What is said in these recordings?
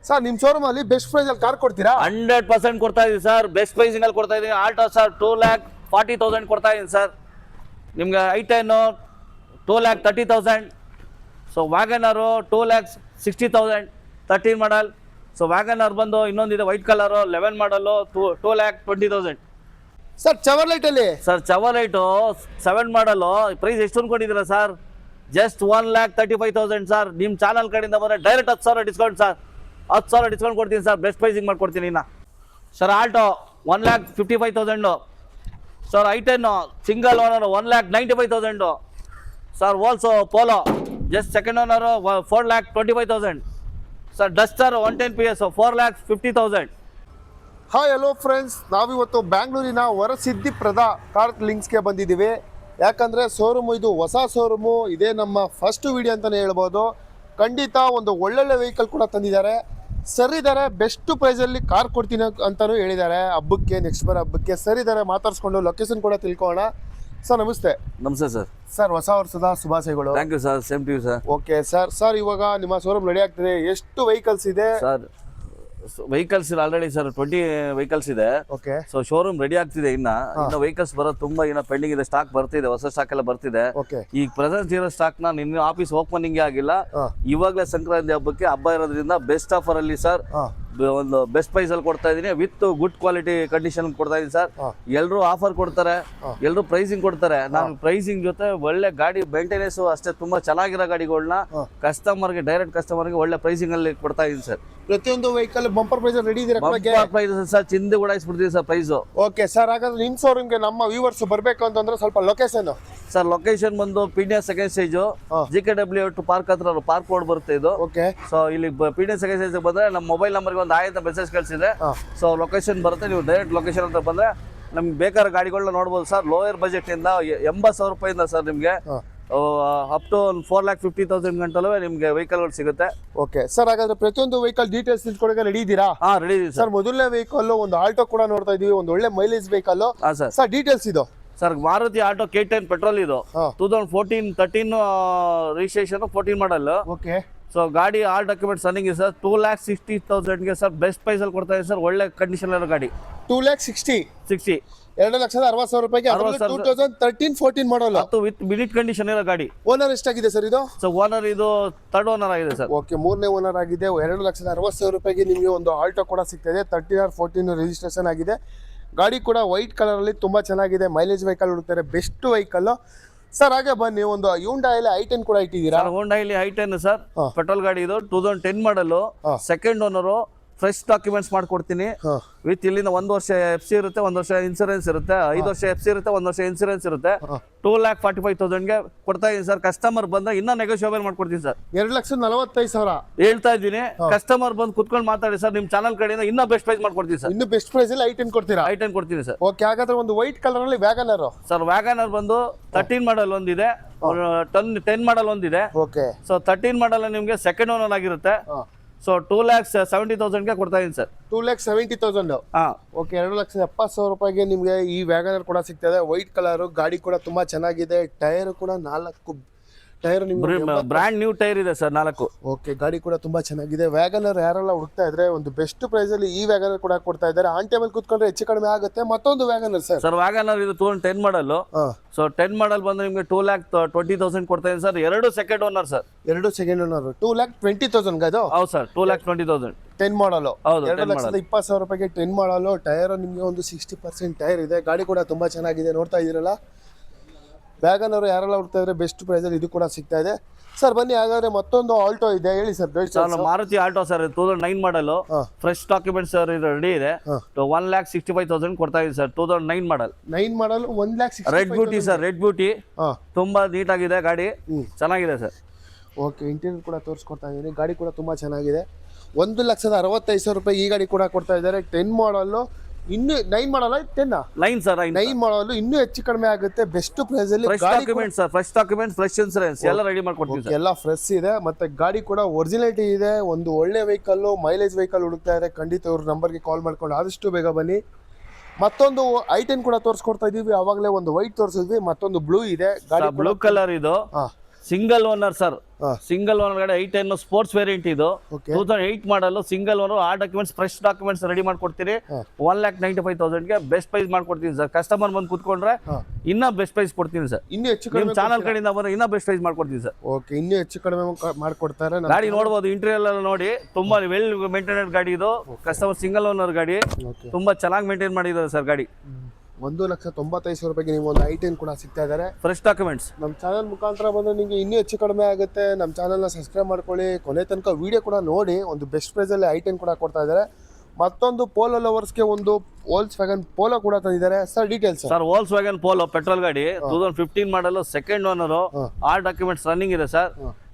Sir ನಿಮ್ಮ showroom ಅಲ್ಲಿ best price ಅಲ್ಲಿ ಕಾರ್ ಕೊಡ್ತೀರಾ? 100% ಕೊಡ್ತಾ ಇದೀವಿ ಸರ್. ಬೆಸ್ಟ್ ಪ್ರೈಸಿಂಗ್ ಅಲ್ಲಿ ಕೊಡ್ತಾ ಇದೀನಿ. ಆಲ್ಟೋ ಸರ್ 2,40,000 ಕೊಡ್ತಾ ಇದೀನಿ ಸರ್. ನಿಮ್ಗೆ i10 2,30,000. ಸೊ ವ್ಯಾಗನರು 2,60,000 13 ಮಾಡಲ್. ಸೊ ವ್ಯಾಗನರ್ ಬಂದು ಇನ್ನೊಂದಿದೆ ವೈಟ್ ಕಲರು 11 ಮಾಡಲು 2,20,000. ಸರ್ ಚವರ್ಲೈಟ್ ಅಲ್ಲಿ ಸರ್ ಚವರ್ಲೈಟು 7 ಮಾಡಲು ಪ್ರೈಸ್ ಎಷ್ಟು ಅನ್ಕೊಂಡಿದ್ದೀರಾ ಸರ್? Just 1,35,000 sir. ನಿಮ್ಮ ಚಾನಲ್ ಕಡೆಯಿಂದ ಬಂದರೆ ಡೈರೆಕ್ಟ್ 10,000 ಡಿಸ್ಕೌಂಟ್ ಸರ್. 10,000 ಡಿಸ್ಕೌಂಟ್ ಕೊಡ್ತೀನಿ ಸರ್. ಬೆಸ್ಟ್ ಪ್ರೈಸಿಂಗ್ ಮಾಡ್ಕೊಡ್ತೀನಿ ಇನ್ನು. Sir Alto 1,55,000. Sir i10 single owner 1,95,000. Sir ವೋಲ್ಸೋ Polo just second owner 4,25,000. Sir Duster 110 PS 4,50,000. Hi hello friends, ನಾವಿವತ್ತು ಬ್ಯಾಂಗ್ಳೂರಿನ ವರಸಿದ್ಧಿಪ್ರದ ಕಾರ್ ಲಿಂಕ್ಸ್ಗೆ ಬಂದಿದ್ದೀವಿ. ಯಾಕಂದರೆ ಶೋರೂಮು ಇದು ಹೊಸ ಶೋರೂಮು, ಇದೇ ನಮ್ಮ ಫಸ್ಟ್ ವಿಡಿಯೋ ಅಂತಲೇ ಹೇಳ್ಬೋದು. ಖಂಡಿತ ಒಂದು ಒಳ್ಳೊಳ್ಳೆ ವೆಹಿಕಲ್ ಕೂಡ ತಂದಿದ್ದಾರೆ. ಸರ್ ಇದ್ದಾರೆ, ಬೆಸ್ಟ್ ಪ್ರೈಸಲ್ಲಿ ಕಾರ್ ಕೊಡ್ತೀನಿ ಅಂತಲೂ ಹೇಳಿದ್ದಾರೆ. ಹಬ್ಬಕ್ಕೆ, ನೆಕ್ಸ್ಟ್ ಬರೋ ಹಬ್ಬಕ್ಕೆ ಸರ್ ಇದ್ದಾರೆ. ಮಾತಾಡ್ಸ್ಕೊಂಡು ಲೊಕೇಶನ್ ಕೂಡ ತಿಳ್ಕೊಳ್ಳೋಣ. ಸರ್ ನಮಸ್ತೆ. ನಮಸ್ತೆ ಸರ್. ಸರ್ ಹೊಸ ವರ್ಷದ ಶುಭಾಶಯಗಳು. Thank you sir. Same to you sir. Okay sir ಇವಾಗ ನಿಮ್ಮ ಶೋರೂಮ್ ರೆಡಿ ಆಗ್ತಿದೆ. ಎಷ್ಟು ವೆಹಿಕಲ್ಸ್ ಇದೆ ಸರ್? ವೆಹಿಕಲ್ಸ್ ಆಲ್ರೆಡಿ ಸರ್ 20 ವೆಹಿಕಲ್ಸ್ ಇದೆ. ಓಕೆ. ಸೊ ಶೋರೂಮ್ ರೆಡಿ ಆಗ್ತಿದೆ. ಇನ್ನು ವೆಹಿಕಲ್ಸ್ ಬರೋದು ತುಂಬಾ ಪೆಂಡಿಂಗ್ ಇದೆ. ಸ್ಟಾಕ್ ಬರ್ತಿದೆ, ಹೊಸ ಸ್ಟಾಕ್ ಎಲ್ಲ ಬರ್ತಿದೆ. ಓಕೆ. ಈಗ ಪ್ರೆಸೆಂಟ್ ಇರೋ ಸ್ಟಾಕ್ ನ ನಿನ್ನ ಆಫೀಸ್ ಓಪನಿಂಗ್ ಆಗಿಲ್ಲ. ಇವಾಗಲೇ ಸಂಕ್ರಾಂತಿ ಹಬ್ಬಕ್ಕೆ ಹಬ್ಬ ಇರೋದ್ರಿಂದ ಬೆಸ್ಟ್ ಆಫರ್ ಅಲ್ಲಿ ಸರ್ ಒಂದು ಬೆಸ್ಟ್ ಪ್ರೈಸ್ ಅಲ್ಲಿ ಕೊಡ್ತಾ ಇದೀನಿ. ವಿತ್ ಗುಡ್ ಕ್ವಾಲಿಟಿ ಕಂಡೀಷನ್ ಕೊಡ್ತಾ ಇದೀನಿ ಸರ್. ಎಲ್ಲರೂ ಆಫರ್ ಕೊಡ್ತಾರೆ, ಎಲ್ಲರೂ ಪ್ರೈಸಿಂಗ್ ಕೊಡ್ತಾರೆ. ನಾನು ಪ್ರೈಸಿಂಗ್ ಜೊತೆ ಒಳ್ಳೆ ಗಾಡಿ ಮೇಂಟೆನೆನ್ಸ್ ಅಷ್ಟೇ ತುಂಬಾ ಚೆನ್ನಾಗಿರೋ ಗಾಡಿಗಳನ್ನ ಕಸ್ಟಮರ್ಗೆ, ಡೈರೆಕ್ಟ್ ಕಸ್ಟಮರ್ಗೆ ಒಳ್ಳೆ ಪ್ರೈಸಿಂಗ್ ಅಲ್ಲಿ ಕೊಡ್ತಾ ಇದೀನಿ ಸರ್. ಪ್ರತಿಯೊಂದು ವೆಹಿಕಲ್ ಬಂಪರ್ ಪ್ರೈಸ್ ರೆಡಿ ಇದೆ. ಪ್ರೈಸ್ ಸರ್ ಚಿಂದಿ ಉಡಾಯಿಸ್ಬಿಡ್ತೀವಿ ಸರ್ ಪ್ರೈಸ್. ಓಕೆ ಸರ್, ಹಾಗಾದ್ರೆ ನಿಮ್ಮ ಶೋರೂಮ್ಗೆ ನಮ್ಮ ವ್ಯೂವರ್ಸ್ ಬರಬೇಕು ಅಂತಂದ್ರೆ ಸ್ವಲ್ಪ ಲೊಕೇಶನ್ ಸರ್. ಲೊಕೇಶನ್ ಬಂದು PDA second stage GKW park ಹತ್ರ ಪಾರ್ಕ್ ರೋಡ್ ಬರುತ್ತೆ ಇದು. ಓಕೆ. ಸೊ ಇಲ್ಲಿ ಪಿಡಿಎ ಸೆಕೆಂಡ್ ಸ್ಟೇಜ್ ಬಂದ್ರೆ ನಮ್ಮ ಮೊಬೈಲ್ ನಂಬರ್ಗೆ ಒಂದು ಆಯ್ತು ಮೆಸೇಜ್ ಕಳಿಸಿದ್ರೆ ಸೊ ಲೊಕೇಶನ್ ಬರುತ್ತೆ. ನೀವು ಡೈರೆಕ್ಟ್ ಲೊಕೇಶನ್ ಅಂತ ಬಂದ್ರೆ ನಮ್ಗೆ ಬೇಕಾದ ಗಾಡಿಗಳನ್ನ ನೋಡ್ಬೋದು ಸರ್. ಲೋಯರ್ ಬಜೆಟ್ ಇಂದ 80,000 ರೂಪಾಯಿಂದ ಸರ್ ನಿಮ್ಗೆ ಅಪ್ ಟು 4,50,000 ಗಂಟಲು ನಿಮ್ಗೆ ವೆಹಿಕಲ್ಗಳು ಸಿಗುತ್ತೆ. ಓಕೆ ಸರ್, ಹಾಗಾದ್ರೆ ಪ್ರತಿಯೊಂದು ವೆಹಿಕಲ್ ಡೀಟೇಲ್ಸ್ ತಿಳ್ಕೊಳಕ್ಕೆ ರೆಡಿ ಇದ್ದೀರಾ? ರೆಡಿ ಇದೆ ಸರ್. ಮೊದಲನೇ ವೆಹಿಕಲ್ ಒಂದು ಆಲ್ಟೋ ಕೂಡ ನೋಡ್ತಾ ಇದೀವಿ, ಒಂದು ಒಳ್ಳೆ ಮೈಲೇಜ್ ವೆಹಿಕಲ್. ಸರ್ ಡೀಟೇಲ್ಸ್ ಇದು sir Maruti Alto K10 petrol ಇದು 2014-13 ರಿಜಿಸ್ಟ್ರೇಷನ್ 14 ಮಾಡಲ್. ಓಕೆ. ಸೊ ಗಾಡಿ ಆಲ್ ಡಾಕ್ಯುಮೆಂಟ್ಸ್ ರನ್ನಿಂಗ್ ಇದೆ ಸರ್. 2,60,000ಗೆ ಸರ್ ಬೆಸ್ಟ್ ಪ್ರೈಸ್ ಅಲ್ಲಿ ಕೊಡ್ತಾ ಇದೆ ಸರ್. ಒಳ್ಳೆ ಕಂಡೀಷನ್ ಇರೋ ಗಾಡಿ 2,60,000 2,60,000 ರೂಪಾಯಿಗೆ 2013-14 ಮಾಡಲ್ ವಿತ್ ಮಿನಿಟ್ ಕಂಡೀಷನ್ ಇರೋ ಗಾಡಿ. ಓನರ್ ಎಷ್ಟಾಗಿದೆ ಸರ್ ಇದು? ಸೊ ಓನರ್ ಇದು ಥರ್ಡ್ ಓನರ್ ಆಗಿದೆ ಸರ್. ಓಕೆ, ಮೂರನೇ ಓನರ್ ಆಗಿದೆ. 2,60,000 ರೂಪಾಯಿಗೆ ನಿಮಗೆ ಒಂದು ಆಲ್ಟೋ ಕೂಡ ಸಿಗ್ತದೆ. 13 ರಿಜಿಸ್ಟ್ರೇಷನ್ ಆಗಿದೆ. ಗಾಡಿ ಕೂಡ ವೈಟ್ ಕಲರ್ ಅಲ್ಲಿ ತುಂಬಾ ಚೆನ್ನಾಗಿದೆ. ಮೈಲೇಜ್ ವೆಹಿಕಲ್ ಹುಡುಕ್ತಾರೆ, ಬೆಸ್ಟ್ ವೆಹಿಕಲ್ ಸರ್. ಹಾಗೆ ಬನ್ನಿ, ಒಂದು ಹ್ಯುಂಡಾಯಲ್ಲಿ i10 ಕೂಡ ಇಟ್ಟಿದ್ದೀರಾ? ಹ್ಯುಂಡಾಯಲ್ಲಿ i10 ಸರ್, ಪೆಟ್ರೋಲ್ ಗಾಡಿ ಇದು 2010 ಮಾಡಲು, ಸೆಕೆಂಡ್ ಓನರು. ಫ್ರೆಶ್ ಡಾಕ್ಯುಮೆಂಟ್ಸ್ ಮಾಡ್ಕೊಡ್ತೀನಿ ವಿತ್ ಇಲ್ಲಿಂದ 1 ವರ್ಷ FC ಇರುತ್ತೆ, 1 ವರ್ಷ ಇನ್ಸೂರೆನ್ಸ್ ಇರುತ್ತೆ, 5 ವರ್ಷ FC ಇರುತ್ತೆ, 1 ವರ್ಷ ಇನ್ಸೂರೆನ್ಸ್ ಇರುತ್ತೆ. 2,45,000ಗೆ ಕೊಡ್ತಾ ಇದೀನಿ ಸರ್. ಕಸ್ಟಮರ್ ಬಂದ ಇನ್ನೂ ನೆಗೋಷಿಯೇಬಲ್ ಮಾಡ್ಕೊಡ್ತೀನಿ ಸರ್. 2,45,000 ಹೇಳ್ತಾ ಇದ್ದೀನಿ. ಕಸ್ಟಮರ್ ಬಂದು ಕುತ್ಕೊಂಡು ಮಾತಾಡಿ ಸರ್. ನಿಮ್ ಚಾನಲ್ ಕಡೆಯಿಂದ ಇನ್ನೂ ಬೆಸ್ಟ್ ಪ್ರೈಸ್ ಮಾಡ್ಕೊಡ್ತೀನಿ ಸರ್. ಇನ್ನು ಬೆಸ್ಟ್ ಪ್ರೈಸ್ ಅಲ್ಲಿ i10 ಕೊಡ್ತೀರಾ? i10 ಕೊಡ್ತೀನಿ ಸರ್. ಓಕೆ. ಹಾಗಾದ್ರೆ ಒಂದು ವೈಟ್ ಕಲರ್ ಅಲ್ಲಿ ವ್ಯಾಗನರ್ ಸರ್. ವ್ಯಾಗನರ್ ಬಂದು 13 ಮಾಡಲ್ ಒಂದಿದೆ, 10 ಮಾಡಲ್ ಒಂದಿದೆ. ಓಕೆ. ಸೊ 13 ಮಾಡಲ್ ನಿಮ್ಗೆ ಸೆಕೆಂಡ್ ಓನರ್ ಆಗಿರುತ್ತೆ. ಸೊ 2,70,000ಗೆ ಕೊಡ್ತಾ ಇದೀನಿ ಸರ್. 2,70,000. ಓಕೆ. 2,70,000 ರೂಪಾಯಿಗೆ ನಿಮಗೆ ಈ ವ್ಯಾಗನರ್ ಕೂಡ ಸಿಗ್ತದೆ. ವೈಟ್ ಕಲರ್ ಗಾಡಿ ಕೂಡ ತುಂಬಾ ಚೆನ್ನಾಗಿದೆ. ಟೈರ್ ಕೂಡ 4 ಟೈರ್ ನಿಮ್ಗೆ ಬ್ರ್ಯಾಂಡ್ ನ್ಯೂ ಟೈರ್ ಇದೆ ಸರ್, 4. ಓಕೆ. ಗಾಡಿ ಕೂಡ ತುಂಬಾ ಚೆನ್ನಾಗಿದೆ. ವ್ಯಾಗನರ್ ಯಾರೆಲ್ಲ ಹುಡುಕ್ತಾ ಇದ್ರೆ ಒಂದು ಬೆಸ್ಟ್ ಪ್ರೈಸ್ ಅಲ್ಲಿ ಈ ವ್ಯಾಗನರ್ ಕೂಡ ಕೊಡ್ತಾ ಇದ್ದಾರೆ. ಆನ್ ಟೇಬಲ್ ಕುತ್ಕೊಂಡ್ರೆ ಹೆಚ್ಚು ಕಡಿಮೆ ಆಗುತ್ತೆ. ಮತ್ತೊಂದು ವ್ಯಾಗನರ್ ಸರ್. ಸರ್ ವ್ಯಾಗನರ್ ಇದು 2010 ಮಾಡಲ್. ಸೊ 10 ಮಾಡಲ್ ಬಂದ್ರೆ ನಿಮ್ಗೆ 2,20,000 ಕೊಡ್ತಾ ಇದೀನಿ sir. 2 second owner sir. 2 second owner 2,20,000 ಅದು? ಹೌದು ಸರ್, 2,20,000 10 ಮಾಡಲ್. ಹೌದು, 2,20,000 ರೂಪಾಯಿಗೆ 10 ಮಾಡಲ್. ಟೈರ್ ನಿಮಗೆ ಒಂದು 60% ಟೈರ್ ಇದೆ. ಗಾಡಿ ಕೂಡ ತುಂಬಾ ಚೆನ್ನಾಗಿದೆ, ನೋಡ್ತಾ ಇದೀರಲ್ಲ. ವ್ಯಾಗನರ್ ಯಾರೆಲ್ಲ ಹುಡ್ತಾ ಇದ್ರೆ ಬೆಸ್ಟ್ ಪ್ರೈಸ್ ಅಲ್ಲಿ ಇದು ಕೂಡ ಸಿಗ್ತಾ ಇದೆ ಸರ್. ಬನ್ನಿ, ಹಾಗಾದ್ರೆ ಮತ್ತೊಂದು ಆಲ್ಟೋ ಇದೆ, ಹೇಳಿ ಸರ್. ಮಾರುತಿ ಆಲ್ಟೋ ಸರ್ 2009 ಮಾಡಲ್. ಫ್ರೆಶ್ ಡಾಕ್ಯುಮೆಂಟ್ಸ್ ಸರ್ ಇದು ರೆಡಿ ಇದೆ. 1,65,000 ಕೊಡ್ತಾ ಇದೆ ಸರ್. 2009 ಮಾಡಲ್. 9 ಮಾಡಲ್ 1,60,000. Red beauty sir, red beauty. ತುಂಬಾ ನೀಟ್ ಆಗಿದೆ ಗಾಡಿ, ಚೆನ್ನಾಗಿದೆ ಸರ್. ಓಕೆ. ಇಂಟೀರಿಯರ್ ಕೂಡ ತೋರಿಸ್ಕೊಡ್ತಾ ಇದ್ದೀನಿ. ಗಾಡಿ ಕೂಡ ತುಂಬಾ ಚೆನ್ನಾಗಿದೆ. 1,65,000 ರೂಪಾಯಿ ಈ ಗಾಡಿ ಕೂಡ ಕೊಡ್ತಾ ಇದ್ದಾರೆ. 10 ಮಾಡಲ್. ಇನ್ನು 9 ಮಾಡಲ್ಲ, 10 ಸರ್. 9 ಮಾಡಲು ಇನ್ನೂ ಹೆಚ್ಚು ಕಡಿಮೆ ಆಗುತ್ತೆ. ಬೆಸ್ಟ್ ಪ್ರೈಸ್ ಅಲ್ಲಿ fresh documents sir, fresh documents, fresh insurance ಎಲ್ಲ ರೆಡಿ ಮಾಡ್ಕೊಡ್ತೀವಿ ಸರ್. ಎಲ್ಲ ಫ್ರೆಶ್ ಇದೆ. ಮತ್ತೆ ಗಾಡಿ ಕೂಡ ಒರಿಜಿನಾಲಿಟಿ ಇದೆ. ಒಂದು ಒಳ್ಳೆ ವೆಹಿಕಲ್, ಮೈಲೇಜ್ ವೆಹಿಕಲ್ ಹುಡುಕ್ತಾ ಇದೆ. ಖಂಡಿತ ಇವ್ರ ನಂಬರ್ಗೆ ಕಾಲ್ ಮಾಡ್ಕೊಂಡು ಆದಷ್ಟು ಬೇಗ ಬನ್ನಿ. ಮತ್ತೊಂದು i10 ಕೂಡ ತೋರಿಸ್ಕೊಡ್ತಾ ಇದೀವಿ. ಅವಾಗಲೇ ಒಂದು ವೈಟ್ ತೋರಿಸಿದ್ವಿ, ಮತ್ತೊಂದು ಬ್ಲೂ ಇದೆ. ಗಾಡಿ ಬ್ಲೂ ಕಲರ್ ಇದು ಸಿಂಗಲ್ ಓನರ್ ಸರ್, ಹಾ. ಸಿಂಗಲ್ ಓನರ್ ಗಾಡಿ 810 ಸ್ಪೋರ್ಟ್ಸ್ ವೇರಿಯಂಟ್ ಇದು. Okay. 2008 ಮಾಡಲು ಸಿಂಗಲ್ ಓನರ್. ಆ ಡಾಕ್ಯುಮೆಂಟ್ಸ್ ಫ್ರೆಶ್ ಡಾಕ್ಯುಮೆಂಟ್ಸ್ ರೆಡಿ ಮಾಡ್ಕೊಡ್ತೀರಿ. ಹಾ. 1,95,000ಗೆ ಬೆಸ್ಟ್ ಪ್ರೈಸ್ ಮಾಡ್ಕೊಡ್ತೀನಿ ಸರ್. ಕಸ್ಟಮರ್ ಬಂದು ಕೂತ್ಕೊಂಡ್ರೆ ಹಾ. ಇನ್ನ ಬೆಸ್ಟ್ ಪ್ರೈಸ್ ಕೊಡ್ತೀನಿ ಸರ್. ಇನ್ನೂ ಹೆಚ್ಚು ನಿಮ್ ಕಡಿಮೆ ಚಾನಲ್ ಕಡೆಯಿಂದ ಬಂದ್ರೆ ಇನ್ನ ಬೆಸ್ಟ್ ಪ್ರೈಸ್ ಮಾಡ್ಕೊಡ್ತೀನಿ ಸರ್. ಓಕೆ, ಇನ್ನೂ ಹೆಚ್ಚು ಕಡಿಮೆ ಮಾಡ್ಕೊಡ್ತಾರೆ. ಗಾಡಿ ನೋಡ್ಬೋದು, ಇಂಟೀರಿಯರ್ ಎಲ್ಲ ನೋಡಿ ತುಂಬಾ ವೆಲ್ ಮೇಂಟೈನೆಡ್ ಗಾಡಿ ಇದು. ಕಸ್ಟಮರ್ ಸಿಂಗಲ್ ಓನರ್ ಗಾಡಿ, ಓಕೆ, ತುಂಬಾ ಚೆನ್ನಾಗಿ ಮೇಂಟೈನ್ ಮಾಡಿದ್ದಾರೆ ಸರ್ ಗಾಡಿ. 1,95,000 ರೂಪಾಯಿಗೆ ನೀವು ಒಂದು i10 ಕೂಡ ಸಿಗ್ತಾ ಇದ್ದಾರೆ. Fresh documents. ನಮ್ಮ ಚಾನಲ್ ಮುಖಾಂತರ ಬಂದು ನಿಮಗೆ ಇನ್ನೂ ಹೆಚ್ಚು ಕಡಿಮೆ ಆಗುತ್ತೆ. ನಮ್ಮ ಚಾನಲ್ನ ಸಬ್ಸ್ಕ್ರೈಬ್ ಮಾಡ್ಕೊಳ್ಳಿ, ಕೊನೆ ತನಕ ವಿಡಿಯೋ ಕೂಡ ನೋಡಿ. ಒಂದು ಬೆಸ್ಟ್ ಪ್ರೈಸಲ್ಲಿ i10 ಕೂಡ ಕೊಡ್ತಾ ಇದ್ದಾರೆ. ಮತ್ತೊಂದು ಪೋಲೋ ಲವರ್ಸ್ಗೆ ಒಂದು ವೋಲ್ಕ್ಸ್ವ್ಯಾಗನ್ ಪೋಲೋ ಕೂಡ ತಂದಿದ್ದಾರೆ. Sir details sir, Volkswagen Polo petrol ಗಾಡಿ 2015 ಮಾಡಲು second owner. All documents running ಇದೆ ಸರ್.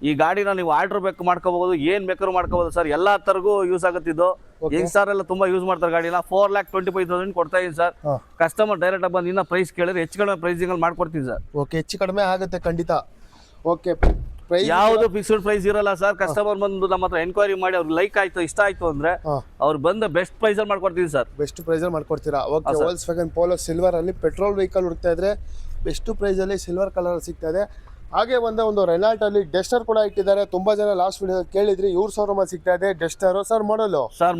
ಈ ಗಾಡಿನ ನೀವು ಆರ್ಡರ್ ಬೇಕು ಮಾಡ್ಕೋಬಹುದು, ಏನ್ ಬೇಕಾದ್ರೂ ಮಾಡ್ಕೋಬಹುದು ಸರ್. ಎಲ್ಲಾ ತರಗೂ ಯೂಸ್ ಆಗುತ್ತಿದ್ದು. ಯಂಗ್ಸ್ಟರ್ ಎಲ್ಲ ತುಂಬಾ ಯೂಸ್ ಮಾಡ್ತಾರೆ ಗಾಡಿನ. 4,25,000 ಕೊಡ್ತಾ ಇದೀನಿ ಸರ್. ಕಸ್ಟಮರ್ ಡೈರೆಕ್ಟ್ ಆಗಿ ಬಂದು ಇನ್ನ ಪ್ರೈಸ್ ಕೇಳಿದ್ರೆ ಹೆಚ್ಚು ಕಡಿಮೆ ಪ್ರೈಸಿಂಗ್ ಅಲ್ಲಿ ಮಾಡ್ಕೊಡ್ತೀನಿ ಸರ್. ಓಕೆ, ಹೆಚ್ಚು ಕಡಿಮೆ ಆಗುತ್ತೆ ಖಂಡಿತ. ಓಕೆ, ಯಾವುದು ಫಿಕ್ಸ್ಡ್ ಪ್ರೈಸ್ ಇರಲ್ಲ ಸರ್. ಕಸ್ಟಮರ್ ಬಂದು ನಮ್ಮ ಹತ್ರ ಎನ್ಕ್ವೈರಿ ಮಾಡಿ ಅವ್ರಿಗೆ ಲೈಕ್ ಆಯ್ತು, ಇಷ್ಟ ಆಯ್ತು ಅಂದ್ರೆ ಅವ್ರು ಬಂದು ಬೆಸ್ಟ್ ಪ್ರೈಸ್ ಅಲ್ಲಿ ಮಾಡ್ಕೊಡ್ತೀವಿ ಸರ್. ಬೆಸ್ಟ್ ಪ್ರೈಸ್ ಅಲ್ಲಿ ಮಾಡ್ಕೊಡ್ತೀರಾ? ಓಕೆ, ವೋಲ್ಕ್ಸ್ವ್ಯಾಗನ್ ಪೋಲೋ ಸಿಲ್ವರ್ ಅಲ್ಲಿ ಪೆಟ್ರೋಲ್ ವೆಹಿಕಲ್ ಹುಡುಕ್ತಾ ಇದ್ರೆ ಬೆಸ್ಟ್ ಪ್ರೈಸ್ ಅಲ್ಲಿ ಸಿಲ್ವರ್ ಕಲರ್ ಸಿಗ್ತಾ ಇದೆ. ಹಾಗೆ ಒಂದು ರೆನಾಲ್ಟ್ ಅಲ್ಲಿ ಡೆಸ್ಟರ್ ಕೂಡ ಇಟ್ಟಿದ್ದಾರೆ. ತುಂಬಾ ಜನ ಲಾಸ್ಟ್ ವಿಡಿಯೋ ಕೇಳಿದ್ರಿ, ಇವ್ರ ಶೋರೂಮ್ ಅಲ್ಲಿ ಸಿಗ್ತಾ ಇದೆ ಡೆಸ್ಟರ್. ಸರ್ ಮಾಡಲು ಸರ್,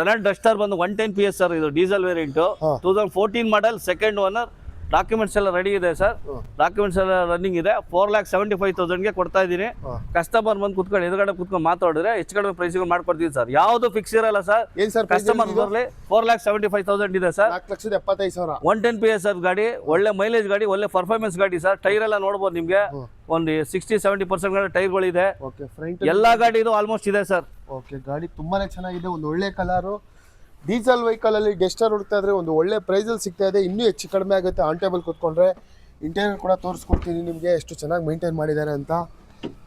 ರೆನಾಲ್ಟ್ ಡಸ್ಟರ್ ಬಂದು 110 PS ಸರ್. ಇದು ಡೀಸೆಲ್ ವೇರಿಯಂಟ್, 2014 ಮಾಡಲ್, ಸೆಕೆಂಡ್ ಓನರ್. ಡಾಕ್ಯುಮೆಂಟ್ಸ್ ಎಲ್ಲ ರೆಡಿ ಇದೆ ಸರ್. ಡಾಕ್ಯುಮೆಂಟ್ಸ್ ಎಲ್ಲ ರನ್ನಿಂಗ್ ಇದೆ. 4,75,000ಗೆ ಕೊಡ್ತಾ ಇದ್ದೀನಿ. ಕಸ್ಟಮರ್ ಬಂದು ಕುತ್ಕೊಂಡು ಎದುರುಗಡೆ ಕುತ್ಕೊಂಡು ಮಾತಾಡಿದ್ರೆ ಹೆಚ್ಚು ಕಡಿಮೆ ಪ್ರೈಸಿಗೆ ಮಾಡ್ಕೊಡ್ತೀವಿ ಸರ್. ಯಾವುದು ಫಿಕ್ಸ್ ಇರಲ್ಲ ಸರ್. ಏನ್ ಸರ್ ಕಸ್ಟಮರ್ ಬರಲಿ. 4,75,000 ಇದೆ ಸರ್. 4,75,000. 110 PS ಸರ್ ಗಾಡಿ, ಒಳ್ಳೆ ಮೈಲೇಜ್ ಗಾಡಿ, ಒಳ್ಳೆ ಪರ್ಫಾರ್ಮೆನ್ಸ್ ಗಾಡಿ ಸರ್. ಟೈರ್ ಎಲ್ಲ ನೋಡ್ಬೋದು ನಿಮ್ಗೆ, ಒಂದು 60-70% ಟೈರ್ಗಳಿದೆ. ಓಕೆ, ಫ್ರಂಟ್ ಎಲ್ಲಾ ಗಾಡಿ ಇದು ಆಲ್ಮೋಸ್ಟ್ ಇದೆ ಸರ್. ಓಕೆ, ಗಾಡಿ ತುಂಬಾನೇ ಚೆನ್ನಾಗಿದೆ. ಒಂದು ಒಳ್ಳೆ ಕಲರು. ಡೀಸೆಲ್ ವೆಹಿಕಲ್ ಅಲ್ಲಿ ಡೆಸ್ಟರ್ ಹುಡುಕ್ತಾ ಇದ್ರೆ ಒಂದು ಒಳ್ಳೆ ಪ್ರೈಸಲ್ಲಿ ಸಿಗ್ತಾ ಇದೆ. ಇನ್ನೂ ಹೆಚ್ಚು ಕಡಿಮೆ ಆಗುತ್ತೆ ಆನ್ ಟೇಬಲ್ ಕೂತ್ಕೊಂಡ್ರೆ. ಇಂಟೀರಿಯರ್ ಕೂಡ ತೋರಿಸ್ಕೊಡ್ತೀನಿ ನಿಮಗೆ ಎಷ್ಟು ಚೆನ್ನಾಗಿ ಮೇಂಟೈನ್ ಮಾಡಿದ್ದಾರೆ ಅಂತ.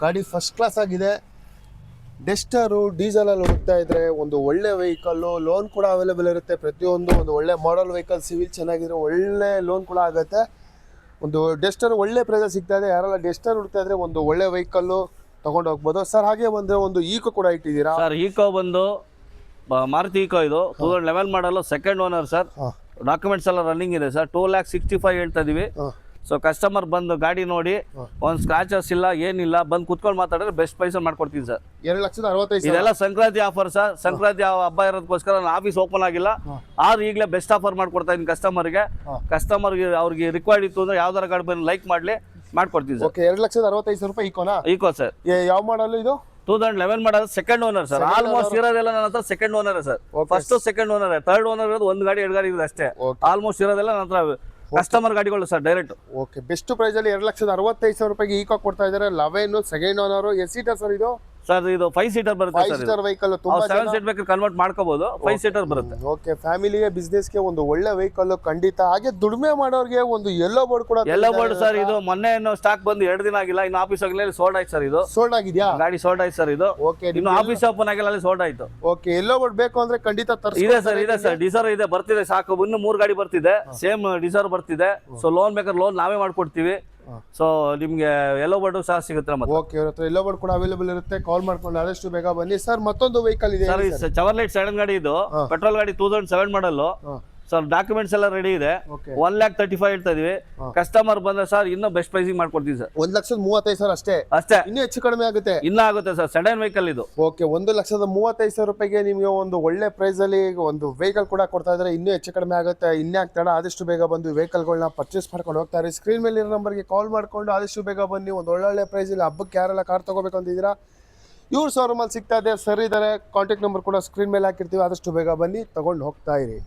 ಗಾಡಿ ಫಸ್ಟ್ ಕ್ಲಾಸ್ ಆಗಿದೆ. ಡೆಸ್ಟರು ಡೀಸೆಲಲ್ಲಿ ಹುಡುಕ್ತಾ ಇದ್ರೆ ಒಂದು ಒಳ್ಳೆ ವೆಹಿಕಲ್ಲು. ಲೋನ್ ಕೂಡ ಅವೈಲೇಬಲ್ ಇರುತ್ತೆ. ಪ್ರತಿಯೊಂದು ಒಂದು ಒಳ್ಳೆ ಮಾಡಲ್ ವೆಹಿಕಲ್, ಸಿವಿಲ್ ಚೆನ್ನಾಗಿದ್ರೆ ಒಳ್ಳೆ ಲೋನ್ ಕೂಡ ಆಗುತ್ತೆ. ಒಂದು ಡೆಸ್ಟರ್ ಒಳ್ಳೆ ಪ್ರೈಸಲ್ಲಿ ಸಿಗ್ತಾ ಇದೆ. ಯಾರೆಲ್ಲ ಡೆಸ್ಟರ್ ಹುಡುಕ್ತಾ ಇದ್ರೆ ಒಂದು ಒಳ್ಳೆ ವೆಹಿಕಲ್ಲು ತಗೊಂಡು ಹೋಗ್ಬೋದು ಸರ್. ಹಾಗೆ ಬಂದರೆ ಒಂದು ಈಕೋ ಕೂಡ ಇಟ್ಟಿದ್ದೀರಾ ಸರ್. ಈಕೋ ಬಂದು ಮಾರುತಿ ಈಕೋ, ಇದು 2011 ಮಾಡಲು, ಸೆಕೆಂಡ್ ಓನರ್ ಸರ್. ಡಾಕ್ಯುಮೆಂಟ್ಸ್ ಎಲ್ಲ ರನ್ನಿಂಗ್ ಇದೆ ಸರ್. 2,65,000 ಹೇಳ್ತಾ ಇದೀವಿ. ಸೊ ಕಸ್ಟಮರ್ ಬಂದು ಗಾಡಿ ನೋಡಿ, ಒಂದು ಸ್ಕ್ರಾಚಸ್ ಇಲ್ಲ, ಏನಿಲ್ಲ, ಬಂದು ಕುತ್ಕೊಂಡು ಮಾತಾಡಿದ್ರೆ ಬೆಸ್ಟ್ ಪ್ರೈಸ್ ಮಾಡ್ಕೊಡ್ತೀನಿ ಸರ್. 2,65,000. ಇದೆಲ್ಲ ಸಂಕ್ರಾಂತಿ ಆಫರ್ ಸರ್. ಸಂಕ್ರಾಂತಿ ಹಬ್ಬ ಇರೋದಕ್ಕೋಸ್ಕರ ನಾನು ಆಫೀಸ್ ಓಪನ್ ಆಗಿಲ್ಲ, ಆದ್ರೆ ಈಗಲೇ ಬೆಸ್ಟ್ ಆಫರ್ ಮಾಡ್ಕೊಡ್ತಾ ಇದ್ದೀನಿ ಕಸ್ಟಮರ್ಗೆ. ಕಸ್ಟಮರ್ಗೆ ಅವ್ರಿಗೆ ರಿಕ್ವೈರ್ಡ್ ಇತ್ತು ಅಂದ್ರೆ ಯಾವ್ದಾರ ಗಾಡಿ ಬಂದು ಲೈಕ್ ಮಾಡ್ಲಿ, ಮಾಡ್ಕೊಡ್ತೀನಿ ಸರ್. ಓಕೆ, 2,65,000 ರೂಪಾಯಿ ಈಕೋನಾ? Eco sir. ಯಾವ ಮಾಡಲ್ ಇದು? 2011 ಮಾಡಲ್, ಸೆಕೆಂಡ್ ಓನರ್ ಸರ್. ಆಲ್ಮೋಸ್ಟ್ ಇರೋದೆಲ್ಲ ನನ್ನ ಹತ್ರ second owner sir. First second owner, third owner ಇರೋದು ಒಂದು ಗಾಡಿ, ಎರಡು ಗಾಡಿ ಇದೆ ಅಷ್ಟೇ. ಆಲ್ಮೋಸ್ಟ್ ಇರೋದೆಲ್ಲ ನನ್ನ ಹತ್ರ ಕಸ್ಟಮರ್ ಗಾಡಿಗಳು sir, direct. Okay, best price ಅಲ್ಲಿ 2,65,000 ರೂಪಾಯಿಗೆ ಈಕೋ ಕೊಡ್ತಾ ಇದ್ದಾರೆ. 11 ಸೆಕೆಂಡ್ ಓನರ್. ಎಷ್ಟು ಸೀಟರ್ ಸರ್ ಇದು? ಸರ್ ಇದು 5 ಸೀಟರ್ ಬರುತ್ತೆ 5 ಸೀಟರ್ ವೆಹಿಕಲ್. ತುಂಬಾ 7 ಸೀಟ್ ಬೇಕಾದ್ರೆ ಕನ್ವರ್ಟ್ ಮಾಡ್ಕೋಬಹುದು. 5 ಸೀಟರ್ ಬರುತ್ತೆ. ಓಕೆ, ಫ್ಯಾಮಿಲಿಗೆ ಬಿಸ್ನೆಸ್ಗೆ ಒಂದು ಒಳ್ಳೆ ವೆಹಿಕಲ್ ಖಂಡಿತ. ಹಾಗೆ ದುಡಿಮೆ ಮಾಡೋರಿಗೆ ಒಂದು ಯೆಲ್ಲೋ ಬೋರ್ಡ್ ಕೂಡ. ಯೆಲ್ಲೋ ಬೋರ್ಡ್ ಸರ್, ಇದು ಮೊನ್ನೆ ಸ್ಟಾಕ್ ಬಂದು 2 ದಿನ ಆಗಿಲ್ಲ, ಇನ್ನು ಆಫೀಸ್ ಆಗಲಿ ಸೋಲ್ಡ್ ಆಯ್ತು ಸರ್. ಇದು ಸೋಲ್ಡ್ ಆಗಿದ್ಯಾ? ಗಾಡಿ ಸೋಲ್ಡ್ ಆಯ್ತು ಸರ್. ಇದು ಓಕೆ, ಇನ್ನು ಆಫೀಸ್ ಓಪನ್ ಆಗಿಲ್ಲ, ಅಲ್ಲಿ ಸೋಲ್ಡ್ ಆಯ್ತು. ಓಕೆ, ಯೆಲ್ಲೋ ಬೋರ್ಡ್ ಬೇಕು ಅಂದ್ರೆ ಖಂಡಿತ ತರಿಸಿ. ಇದೆ ಸರ್, ಇದೆ ಸರ್. ಡಿಸರ್ ಇದೆ, ಬರ್ತಿದೆ ಸಾಕು. ಇನ್ನು 3 ಗಾಡಿ ಬರ್ತಿದೆ, ಸೇಮ್ ಡಿಸರ್ ಬರ್ತಿದೆ. ಸೊ ಲೋನ್ ಬೇಕಾದ್ರೆ ಲೋನ್ ನಾವೇ ಮಾಡ್ಕೊಡ್ತೀವಿ. ಸೊ ನಿಮ್ಗೆ ಯೆಲ್ಲೋ ಬೋರ್ಡ್ ಸಹ ಸಿಗುತ್ತೆ. ಮತ್ತೆ ಓಕೆ, ಇವ್ರ ಹತ್ರ ಯೆಲ್ಲೋ ಬೋರ್ಡ್ ಕೂಡ ಅವೈಲೇಬಲ್ ಇರುತ್ತೆ. ಕಾಲ್ ಮಾಡ್ಕೊಂಡು ಆದಷ್ಟು ಬೇಗ ಬನ್ನಿ ಸರ್. ಮತ್ತೊಂದು ವೆಹಿಕಲ್ ಇದೆ ಸರ್, ಚವರ್ಲೈಟ್ ಸೆಡನ್ ಗಾಡಿ. ಇದು ಪೆಟ್ರೋಲ್ ಗಾಡಿ, 2007 ಮಾಡಲ್ ಸರ್. ಡಾಕ್ಯುಮೆಂಟ್ಸ್ ಎಲ್ಲ ರೆಡಿ ಇದೆ. 1,35,000 ಹೇಳ್ತಾ ಇದೀವಿ. ಕಸ್ಟಮರ್ ಬಂದ್ರೆ ಸರ್ ಇನ್ನೂ ಬೆಸ್ಟ್ ಪ್ರೈಸಿಂಗ್ ಮಾಡ್ಕೊಡ್ತೀವಿ ಸರ್. 1,35,000 ಅಷ್ಟೇ. ಇನ್ನೂ ಹೆಚ್ಚು ಕಡಿಮೆ ಆಗುತ್ತೆ. ಇನ್ನ ಆಗುತ್ತೆ ಸರ್. ಸೆಡನ್ ವೆಹಿಕಲ್ ಇದು. ಓಕೆ, 1,35,000 ರೂಪಾಯಿಗೆ ನಿಮಗೆ ಒಂದು ಒಳ್ಳೆ ಪ್ರೈಸ್ ಅಲ್ಲಿ ಒಂದು ವೆಹಿಕಲ್ ಕೂಡ ಕೊಡ್ತಾ ಇದ್ದಾರೆ. ಇನ್ನೂ ಹೆಚ್ಚು ಕಡಿಮೆ ಆಗುತ್ತೆ. ಇನ್ಯಾಕ್ ತಡ, ಆದಷ್ಟು ಬೇಗ ಬಂದು ವೆಹಿಕಲ್ಗಳನ್ನ ಪರ್ಚೇಸ್ ಮಾಡ್ಕೊಂಡು ಹೋಗ್ತಾರೆ. ಸ್ಕ್ರೀನ್ ಮೇಲೆ ಇರೋ ನಂಬರ್ಗೆ ಕಾಲ್ ಮಾಡ್ಕೊಂಡು ಆದಷ್ಟು ಬೇಗ ಬನ್ನಿ. ಒಂದು ಒಳ್ಳೊಳ್ಳೆ ಪ್ರೈಸ್ ಇಲ್ಲಿ ಹಬ್ಬಕ್ಕೆ ಯಾರೆಲ್ಲ ಕಾರ್ ತಗೋಬೇಕು ಅಂತಿದ್ದೀರಾ, ಇವ್ರ ಶೋರೂಮಲ್ಲಿ ಸಿಗ್ತಾ ಇದೆ. ಸರ್ ಇದ್ದಾರೆ, ಕಾಂಟ್ಯಾಕ್ಟ್ ನಂಬರ್ ಕೂಡ ಸ್ಕ್ರೀನ್ ಮೇಲೆ ಹಾಕಿರ್ತೀವಿ. ಆದಷ್ಟು ಬೇಗ ಬನ್ನಿ, ತಗೊಂಡು ಹೋಗ್ತಾ ಇರಿ.